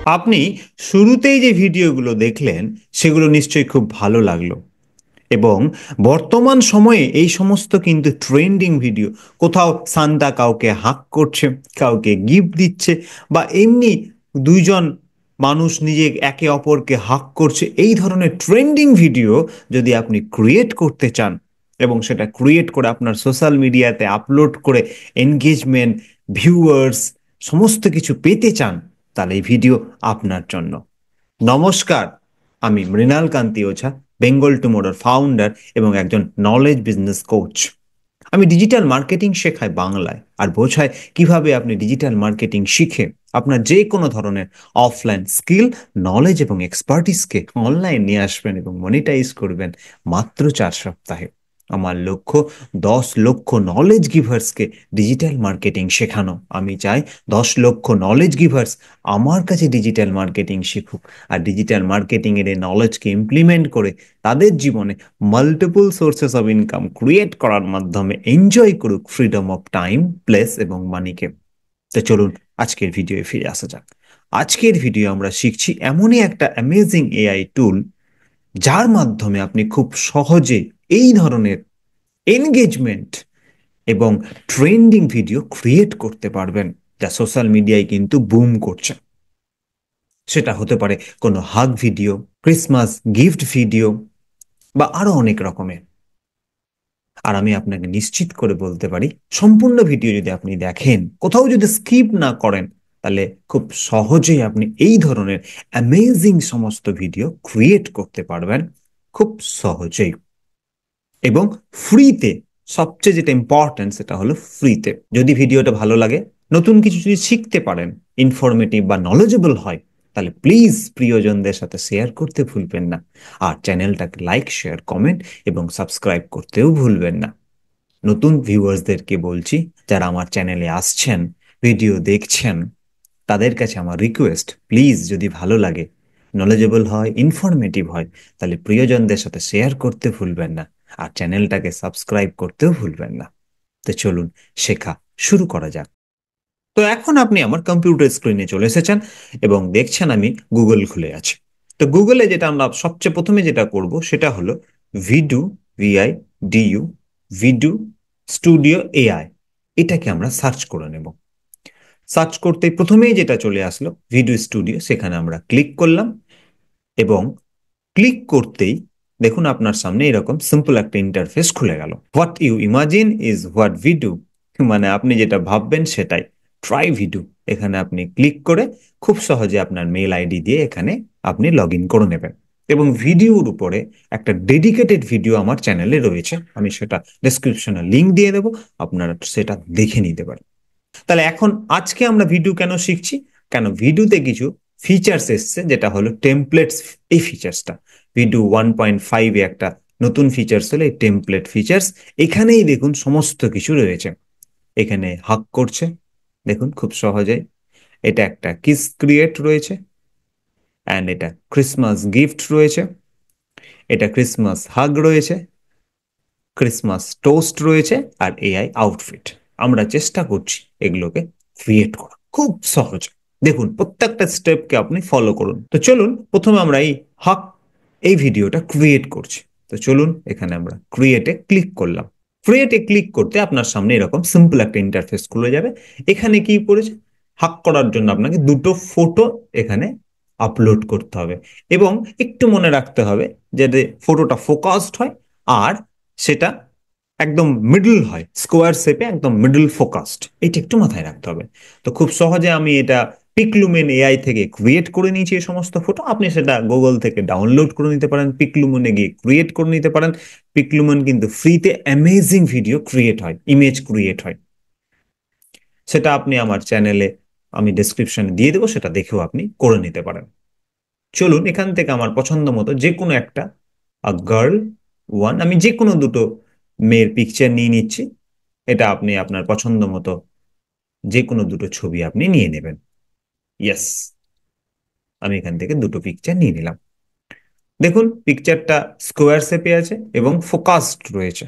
আপনি শুরুতেই যে ভিডিওগুলো দেখলেন সেগুলো নিশ্চয়ই খুব ভালো লাগলো এবং বর্তমান সময়ে এই সমস্ত কিন্তু ট্রেন্ডিং ভিডিও। কোথাও সান্তা কাউকে হাক করছে, কাউকে গিফট দিচ্ছে, বা এমনি দুইজন মানুষ নিজে একে অপরকে হাক করছে, এই ধরনের ট্রেন্ডিং ভিডিও যদি আপনি ক্রিয়েট করতে চান এবং সেটা ক্রিয়েট করে আপনার সোশ্যাল মিডিয়াতে আপলোড করে এনগেজমেন্ট, ভিউয়ার্স সমস্ত কিছু পেতে চান, তাহলে এই ভিডিও আপনার জন্য। নমস্কার, আমি মৃণাল কান্তি ওঝা, বেঙ্গল টুমোরোর ফাউন্ডার এবং একজন নলেজ বিজনেস কোচ। আমি ডিজিটাল মার্কেটিং শেখাই বাংলায় আর বোঝাই কিভাবে আপনি ডিজিটাল মার্কেটিং শিখে আপনার যে কোনো ধরনের অফলাইন স্কিল, নলেজ এবং এক্সপার্টিসকে অনলাইন নিয়ে আসবেন এবং মনিটাইজ করবেন মাত্র 4 সপ্তাহে। আমার লক্ষ্য 10 লক্ষ নলেজ গিভার্সকে ডিজিটাল মার্কেটিং শেখানো। আমি চাই 10 লক্ষ নলেজ গিভার্স আমার কাছে ডিজিটাল মার্কেটিং শিখুক আর ডিজিটাল মার্কেটিং এর এই নলেজকে ইমপ্লিমেন্ট করে তাদের জীবনে multiple sources of income create করার মাধ্যমে এনজয় করুক ফ্রিডম অফ টাইম, প্লেস এবং মানিকে। তো চলুন আজকের ভিডিওয়ে ফিরে আসা যাক। আজকের ভিডিও আমরা শিখছি এমনই একটা অ্যামেজিং এআই টুল, যার মাধ্যমে আপনি খুব সহজে এই ধরনের এনগেজমেন্ট এবং ট্রেন্ডিং ভিডিও ক্রিয়েট করতে পারবেন, যা সোশ্যাল মিডিয়ায় কিন্তু বুম করছে। সেটা হতে পারে কোনো হাগ ভিডিও, ক্রিসমাস গিফট ভিডিও, বা আরো অনেক রকমের। আর আমি আপনাকে নিশ্চিত করে বলতে পারি, সম্পূর্ণ ভিডিও যদি আপনি দেখেন, কোথাও যদি স্কিপ না করেন, তাহলে খুব সহজেই আপনি এই ধরনের অ্যামেজিং সমস্ত ভিডিও ক্রিয়েট করতে পারবেন খুব সহজেই এবং ফ্রিতে। সবচেয়ে যেটা ইম্পর্টেন্ট সেটা হলো ফ্রিতে। যদি ভিডিওটা ভালো লাগে, নতুন কিছু যদি শিখতে পারেন, ইনফরমেটিভ বা নলেজেবল হয়, তাহলে প্লিজ প্রিয়জনদের সাথে শেয়ার করতে ভুলবেন না। আর চ্যানেলটাকে লাইক, শেয়ার, কমেন্ট এবং সাবস্ক্রাইব করতেও ভুলবেন না। নতুন ভিউয়ার্সদেরকে বলছি, যারা আমার চ্যানেলে আসছেন, ভিডিও দেখছেন, তাদের কাছে আমার রিকোয়েস্ট, প্লিজ যদি ভালো লাগে, নলেজেবল হয়, ইনফরমেটিভ হয়, তাহলে প্রিয়জনদের সাথে শেয়ার করতে ভুলবেন না আর চ্যানেলটাকে সাবস্ক্রাইব করতেও ভুলবেন না। তো চলুন শেখা শুরু করা যাক। তো এখন আপনি আমার কম্পিউটার স্ক্রিনে চলে এসেছেন এবং দেখছেন আমি গুগল খুলে আছি। তো গুগলে যেটা আমরা সবচেয়ে প্রথমে যেটা করব সেটা হলো ভিডু, VIDU, ভিডু স্টুডিও AI। এটাকে আমরা সার্চ করে নেব। সার্চ করতে প্রথমেই যেটা চলে আসলো ভিডিও স্টুডিও, সেখানে আমরা ক্লিক করলাম এবং ক্লিক করতেই দেখুন আপনার সামনে এরকম সিম্পল একটা ইন্টারফেস খুলে গেল। What you imagine is what we do, মানে আপনি যেটা ভাববেন সেটাই। ট্রাই ভিডু, এখানে আপনি ক্লিক করে খুব সহজে আপনার মেল আইডি দিয়ে এখানে আপনি লগ ইন করে নেবেন এবং ভিডিওর উপরে একটা ডেডিকেটেড ভিডিও আমার চ্যানেলে রয়েছে, আমি সেটা ডেসক্রিপশনে লিংক দিয়ে দেবো, আপনারা সেটা দেখে নিতে পারেন। তাহলে এখন আজকে আমরা ভিডিও কেন শিখছি, কেন ভিডিওতে কিছু ফিচার্স এসছে, যেটা হলো টেমপ্লেটস। এই ফিচার্সটা ভিডিও 1.5 এ একটা নতুন ফিচার্স হলো এই টেমপ্লেট ফিচার্স। এখানেই দেখুন সমস্ত কিছু রয়েছে। এখানে হাক করছে, দেখুন খুব সহজে। এটা একটা কিস ক্রিয়েট রয়েছে, অ্যান্ড এটা ক্রিসমাস গিফট রয়েছে, এটা ক্রিসমাস হাগ রয়েছে, ক্রিসমাস টোস্ট রয়েছে, আর AI আউটফিট। আমরা চেষ্টা করছি এগুলোকে ক্রিয়েট করা খুব সহজ। দেখুন প্রত্যেকটা স্টেপকে আপনি ফলো করুন। তো চলুন প্রথমে আমরা এই হাক, এই ভিডিওটা ক্রিয়েট করছি। তো চলুন এখানে আমরা ক্রিয়েটে ক্লিক করলাম। ক্রিয়েটে ক্লিক করতে আপনার সামনে এরকম সিম্পল একটা ইন্টারফেস খুলে যাবে। এখানে কি করেছে, হাক করার জন্য আপনাকে দুটো ফটো এখানে আপলোড করতে হবে এবং একটু মনে রাখতে হবে যাতে ফটোটা ফোকাসড হয় আর সেটা একদম মিডল হয়, স্কোয়ার শেপে একদম মিডল ফোকাসড, এটা একটু মাথায় রাখতে হবে। তো খুব সহজে আমি এটা পিকলুমেন AI থেকে ক্রিয়েট করে নিয়েছি এই সমস্ত ফটো। আপনি সেটা গুগল থেকে ডাউনলোড করে নিতে পারেন, পিকলুমেনে গিয়ে ক্রিয়েট করে নিতে পারেন। পিকলুমেন কিন্তু ফ্রিতে অ্যামেজিং ভিডিও ক্রিয়েট হয়, ইমেজ ক্রিয়েট হয়। সেটা আপনি আমার চ্যানেলে আমি ডেসক্রিপশনে দিয়ে দেবো, সেটা দেখেও আপনি করে নিতে পারেন। চলুন এখান থেকে আমার পছন্দ মতো যে কোনো একটা গার্ল ওয়ান, আমি যে কোনো দুটো মেয়ের পিকচার নিয়ে নিচ্ছি। এটা আপনি আপনার পছন্দ মতো যে কোনো দুটো ছবি আপনি নিয়ে নেবেন। ইয়েস, আমি এখান থেকে দুটো পিকচার নিয়ে নিলাম। দেখুন পিকচারটা স্কোয়ার শেপে আছে এবং ফোকাসড রয়েছে।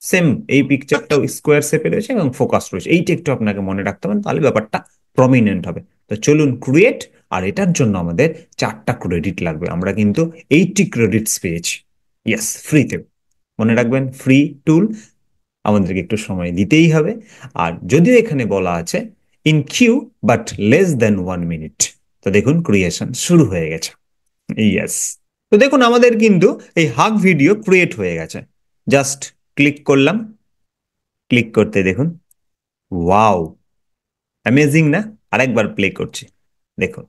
সেম এই পিকচারটাও স্কোয়ার শেপে রয়েছে এবং ফোকাস রয়েছে। এইটা একটু আপনাকে মনে রাখতে হবে, তাহলে ব্যাপারটা প্রমিনেন্ট হবে। তো চলুন ক্রিয়েট, আর এটার জন্য আমাদের 4টা ক্রেডিট লাগবে। আমরা কিন্তু 80 ক্রেডিটস পেয়েছি, ইয়েস, ফ্রিতে। মনে রাখবেন, ফ্রি টুল, আমাদেরকে একটু সময় দিতেই হবে। আর যদিও এখানে বলা আছে in queue but less than 1 মিনিট। তো দেখুন ক্রিয়েশন শুরু হয়ে গেছে, ইয়েস। তো দেখুন আমাদের কিন্তু এই হাগ ভিডিও ক্রিয়েট হয়ে গেছে। জাস্ট ক্লিক করলাম, ক্লিক করতে দেখুন, ওয়াও, অ্যামেজিং না? আরেকবার প্লে করছি, দেখুন,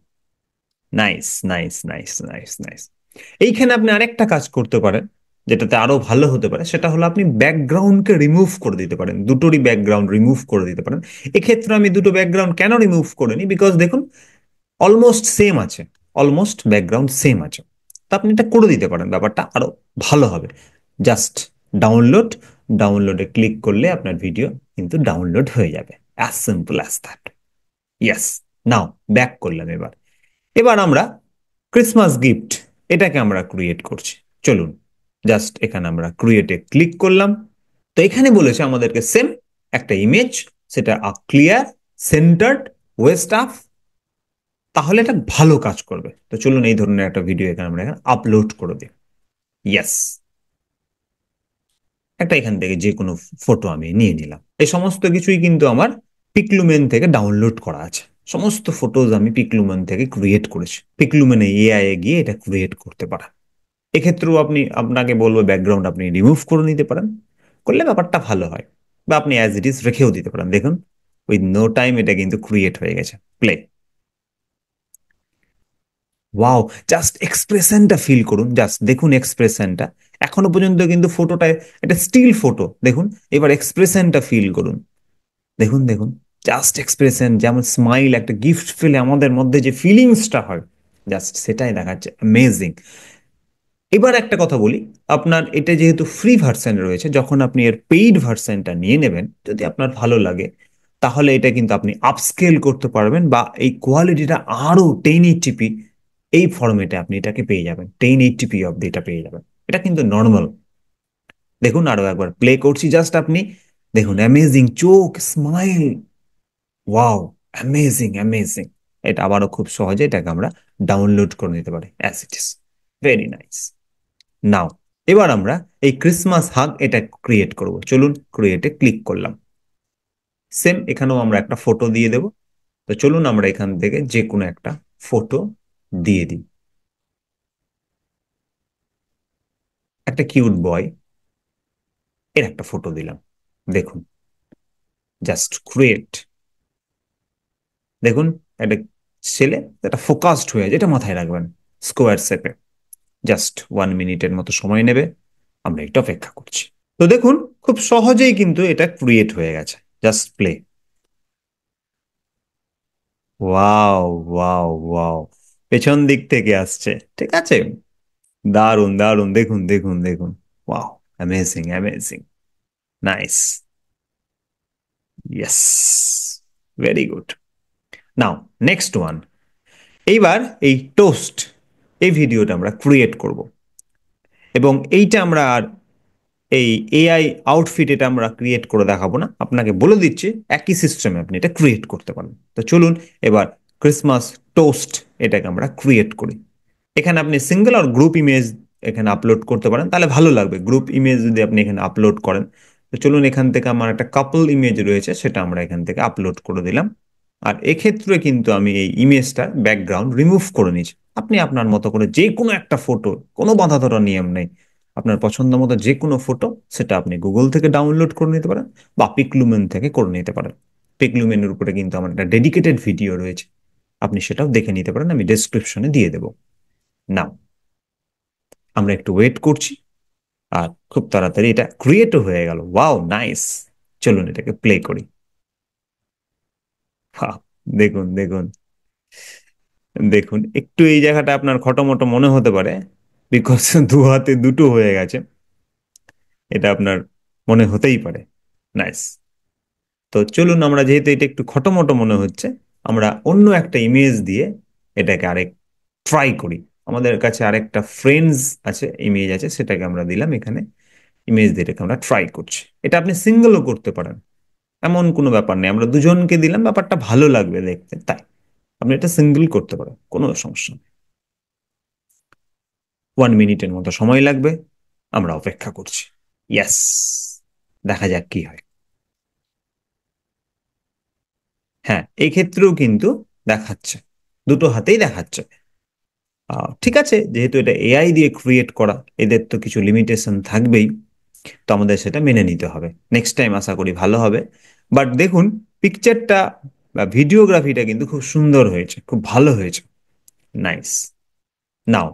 nice nice nice nice nice. এইখানে আপনি আরেকটা কাজ করতে পারেন, যেটাতে আরো ভালো হতে পারে, সেটা হলো আপনি ব্যাকগ্রাউন্ডকে রিমুভ করে দিতে পারেন, দুটোরই ব্যাকগ্রাউন্ড রিমুভ করে দিতে পারেন। এক্ষেত্রে আমি দুটো ব্যাকগ্রাউন্ড কেন রিমুভ করিনি, বিকজ দেখুন অলমোস্ট সেম আছে, অলমোস্ট ব্যাকগ্রাউন্ড সেম আছে। তো আপনি এটা করে দিতে পারেন, ব্যাপারটা আরো ভালো হবে। জাস্ট ডাউনলোড, ডাউনলোডে ক্লিক করলে আপনার ভিডিও কিন্তু ডাউনলোড হয়ে যাবে, as simple as that. Yes, now back করলাম। এবার এবার আমরা ক্রিসমাস গিফট, এটাকে আমরা ক্রিয়েট করছি। চলুন জাস্ট এখানে আমরা ক্রিয়েটে ক্লিক করলাম। তো এখানে বলেছে আমাদেরকে সেম একটা ইমেজ, সেটা ক্লিয়ার, সেন্টার্ড, ওয়েস্ট আপ, তাহলে এটা ভালো কাজ করবে। তো চলুন এই ধরনের একটা ভিডিও এখানে আমরা আপলোড করে দিই। ইয়েস, একটা এখান থেকে যে কোনো ফটো আমি নিয়ে নিলাম। এই সমস্ত কিছুই কিন্তু আমার পিকলুমেন থেকে ডাউনলোড করা আছে। সমস্ত ফটোজ আমি পিকলুমেন থেকে ক্রিয়েট করেছি। পিকলুমেনে এআই এ গিয়ে এটা ক্রিয়েট করতে পারেন। এক্ষেত্রেও আপনি, আপনাকে বলবো ব্যাকগ্রাউন্ড আপনি রিমুভ করে নিতে পারেন, করলে ব্যাপারটা ভালো হয়। বা আপনি অ্যাজ ইট ইজ রেখেও দিতে পারেন। দেখুন উইথ নো টাইম এটা কিন্তু ক্রিয়েট হয়ে গেছে। প্লে। ওয়াও, জাস্ট এক্সপ্রেশনটা ফিল করুন, জাস্ট দেখুন এক্সপ্রেশনটা। এখনো পর্যন্ত কিন্তু ফটোটায় এটা স্টিল ফটো, দেখুন এবার এক্সপ্রেশনটা ফিল করুন। দেখুন দেখুন, জাস্ট এক্সপ্রেশন, যেমন স্মাইল, একটা গিফট ফেলে আমাদের মধ্যে যে ফিলিংসটা হয়, জাস্ট সেটাই দেখাচ্ছে, অ্যামেজিং। এবার একটা কথা বলি, আপনার এটা যেহেতু ফ্রি ভার্সন রয়েছে, যখন আপনি এর পেইড ভার্সনটা নিয়ে নেবেন, যদি আপনার ভালো লাগে, তাহলে এটা কিন্তু আপনি আপস্কেল করতে পারবেন, বা এই কোয়ালিটিটা আরো 1080p এই ফরম্যাটে আপনি এটাকে পেয়ে যাবেন, 1080p অব্দি এটা পেয়ে যাবেন। এটা কিন্তু নর্মাল। দেখুন আরো একবার প্লে করছি, জাস্ট আপনি দেখুন, অ্যামেজিং, চোখ, স্মাইল, ওয়াও, অ্যামেজিং অ্যামেজিং। এটা আবারও খুব সহজে এটাকে আমরা ডাউনলোড করে নিতে পারি, as it is, very nice. Now এবার আমরা এই ক্রিসমাস হাগ এটা ক্রিয়েট করব। চলুন ক্রিয়েটে ক্লিক করলাম। সেম এখানেও আমরা একটা ফটো দিয়ে দেব। তো চলুন আমরা এখান থেকে যে কোনো একটা ফটো দিয়ে দিই। একটা কিউট বয় এর একটা ফটো দিলাম। দেখুন, জাস্ট ক্রিয়েট। দেখুন একটা ছেলে, একটা ফোকাসড হয়ে, যেটা মাথায় রাখবেন, স্কোয়ার শেপে। জাস্ট 1 মিনিটের মতো সময় নেবে, আমরা একটু অপেক্ষা করছি। তো দেখুন খুব সহজেই কিন্তু এটা ক্রিয়েট হয়ে গেছে। Just play. Wow wow wow, পেছন দিক থেকে আসছে, ঠিক আছে, দারুন দারুন, দেখুন দেখুন দেখুন, wow, amazing amazing, nice, yes, very good. Now next one. এইবার এই টোস্ট, এই ভিডিওটা আমরা ক্রিয়েট করব, এবং এইটা আমরা আর এই এআই আউটফিট এটা আমরা ক্রিয়েট করে দেখাবো না, আপনাকে বলে দিচ্ছি একই সিস্টেমে আপনি এটা ক্রিয়েট করতে পারেন। তো চলুন এবার ক্রিসমাস টোস্ট এটাকে আমরা ক্রিয়েট করি। এখানে আপনি সিঙ্গেল আর গ্রুপ ইমেজ এখানে আপলোড করতে পারেন, তাহলে ভালো লাগবে গ্রুপ ইমেজ যদি আপনি এখানে আপলোড করেন। তো চলুন এখান থেকে আমার একটা কাপল ইমেজ রয়েছে, সেটা আমরা এখান থেকে আপলোড করে দিলাম। আর এক্ষেত্রে কিন্তু আমি এই ইমেজটার ব্যাকগ্রাউন্ড রিমুভ করে নিচ্ছি। আপনি আপনার মতো করে যে কোনো একটা ফটো, কোনো বাঁধা ধরা নিয়ম নেই, আপনার পছন্দ মতো যে কোনো ফটো সেটা আপনি গুগল থেকে ডাউনলোড করে নিতে পারেন, বা পিকলুমেন থেকে করে নিতে পারেন। পিকলুমেনের উপরে কিন্তু আমার একটা ডেডিকেটেড ভিডিও রয়েছে, আপনি সেটাও দেখে নিতে পারেন, আমি ডেসক্রিপশনে দিয়ে দেবো। নাও আমরা একটু ওয়েট করছি, আর খুব তাড়াতাড়ি এটা ক্রিয়েটও হয়ে গেল। Wow, nice. চলুন এটাকে প্লে করি। বাহ, দেখুন দেখুন দেখুন, একটু এই জায়গাটা আপনার খটোমটো মনে হতে পারে, বিকজ দু হাতে দুটো হয়ে গেছে, এটা আপনার মনে হতেই পারে। নাইস। তো চলুন আমরা, যেহেতু এটা একটু খটোমটো মনে হচ্ছে, আমরা অন্য একটা ইমেজ দিয়ে এটাকে আরেক ট্রাই করি। আমাদের কাছে আরেকটা ফ্রেন্ডস আছে, ইমেজ আছে, সেটাকে আমরা দিলাম এখানে। ইমেজ দিয়ে এটাকে আমরা ট্রাই করছি। এটা আপনি সিঙ্গেলও করতে পারেন, এমন কোনো ব্যাপার নেই, আমরা দুজনকে দিলাম, ব্যাপারটা ভালো লাগবে দেখতে, তাই। আপনি এটা সিঙ্গেল করতে পারেন, কোনো সমস্যা নেই। 1 মিনিটের মতো সময় লাগবে, আমরা অপেক্ষা করছি। ইয়েস, দেখা যাক কি হয়। হ্যাঁ, এই ক্ষেত্রেও কিন্তু দেখাচ্ছে, দুটো হাতেই দেখাচ্ছে। ঠিক আছে, যেহেতু এটা এআই দিয়ে ক্রিয়েট করা, এদের তো কিছু লিমিটেশন থাকবেই, তো আমাদের সেটা মেনে নিতে হবে। নেক্সট টাইম আশা করি ভালো হবে। বাট দেখুন, পিকচারটা বা ভিডিওগ্রাফিটা কিন্তু খুব সুন্দর হয়েছে, খুব ভালো হয়েছে। নাইস। নাও,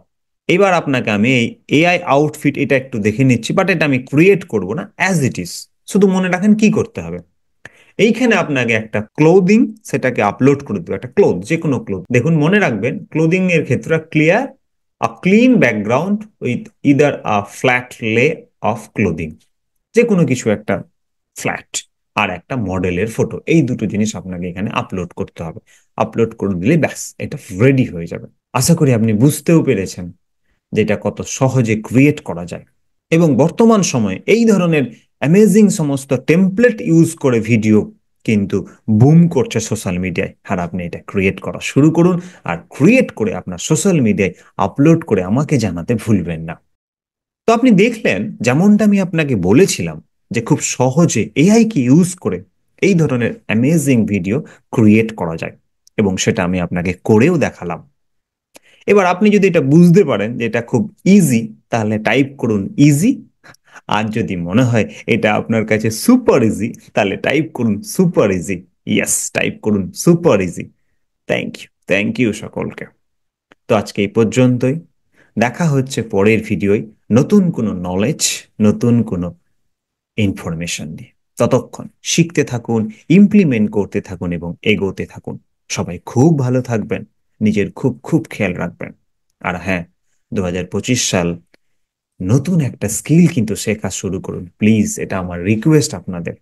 এবার আপনাকে আমি এই এআই আউটফিট এটা একটু দেখে নিচ্ছি, বাট এটা আমি ক্রিয়েট করব না, অ্যাজ ইট ইজ। শুধু মনে রাখেন কি করতে হবে। এইখানে আপনাকে একটা ক্লোদিং, সেটাকে আপলোড করে দেবো, একটা ক্লোথ, যে কোনো ক্লোথ। দেখুন, মনে রাখবেন ক্লোদিং এর ক্ষেত্রে clear a clean background with either a flat লে অফ ক্লোদিং, যে কোনো কিছু একটা ফ্ল্যাট, আর একটা মডেলের ফটো, এই দুটো জিনিস আপনাকে এখানে আপলোড করতে হবে। আপলোড করে দিলে ব্যাস, এটা রেডি হয়ে যাবে। আশা করি আপনি বুঝতেও পেরেছেন যে এটা কত সহজে ক্রিয়েট করা যায়। এবং বর্তমান সময়ে এই ধরনের অ্যামেজিং সমস্ত টেমপ্লেট ইউজ করে ভিডিও কিন্তু বুম করছে সোশ্যাল মিডিয়ায়। আর আপনি এটা ক্রিয়েট করা শুরু করুন, আর ক্রিয়েট করে আপনার সোশ্যাল মিডিয়ায় আপলোড করে আমাকে জানাতে ভুলবেন না। তো আপনি দেখলেন, যেমনটা আমি আপনাকে বলেছিলাম, যে খুব সহজে এআই কে ইউজ করে এই ধরনের অ্যামেজিং ভিডিও ক্রিয়েট করা যায়, এবং সেটা আমি আপনাকে করেও দেখালাম। এবার আপনি যদি এটা বুঝতে পারেন যে এটা খুব ইজি, তাহলে টাইপ করুন ইজি। আর যদি মনে হয় এটা আপনার কাছে সুপার ইজি, তাহলে টাইপ করুন সুপার ইজি। ইয়েস, টাইপ করুন super easy. Thank you, thank you সকলকে। তো আজকে এই পর্যন্তই। দেখা হচ্ছে পরের ভিডিওয়, নতুন কোনো নলেজ, নতুন কোনো ইনফরমেশন নিয়ে। ততক্ষণ শিখতে থাকুন, ইমপ্লিমেন্ট করতে থাকুন এবং এগোতে থাকুন। সবাই খুব ভালো থাকবেন, নিজের খুব খুব খেয়াল রাখবেন। আর হ্যাঁ, 2025 সাল, নতুন একটা স্কিল কিন্তু শেখা শুরু করুন প্লিজ, এটা আমার রিকোয়েস্ট আপনাদের।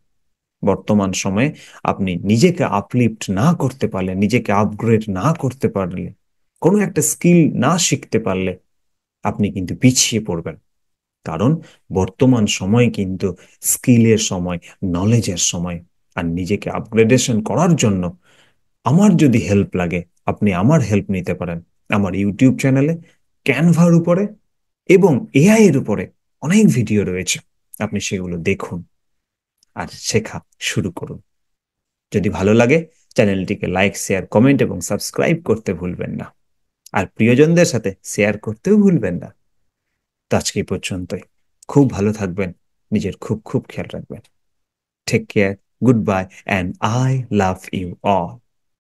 বর্তমান সময়ে আপনি নিজেকে আপলিফট না করতে পারলে, নিজেকে আপগ্রেড না করতে পারলে, কোনো একটা স্কিল না শিখতে পারলে আপনি কিন্তু পিছিয়ে পড়বেন। কারণ বর্তমান সময় কিন্তু স্কিলের সময়, নলেজের সময়। আর নিজেকে আপগ্রেডেশন করার জন্য আমার যদি হেল্প লাগে, আপনি আমার হেল্প নিতে পারেন আমার ইউটিউব চ্যানেলে, ক্যানভার উপরে এবং এআই এর উপরে অনেক ভিডিও রয়েছে। আপনি সেগুলো দেখুন আর শেখা শুরু করুন। যদি ভালো লাগে, চ্যানেলটিকে লাইক, শেয়ার, কমেন্ট এবং সাবস্ক্রাইব করতে ভুলবেন না। আর প্রিয়জনদের সাথে শেয়ার করতেও ভুলবেন না। তো আজকে এই পর্যন্তই। খুব ভালো থাকবেন, নিজের খুব খুব খেয়াল রাখবেন। Take care, goodbye, and I love you all.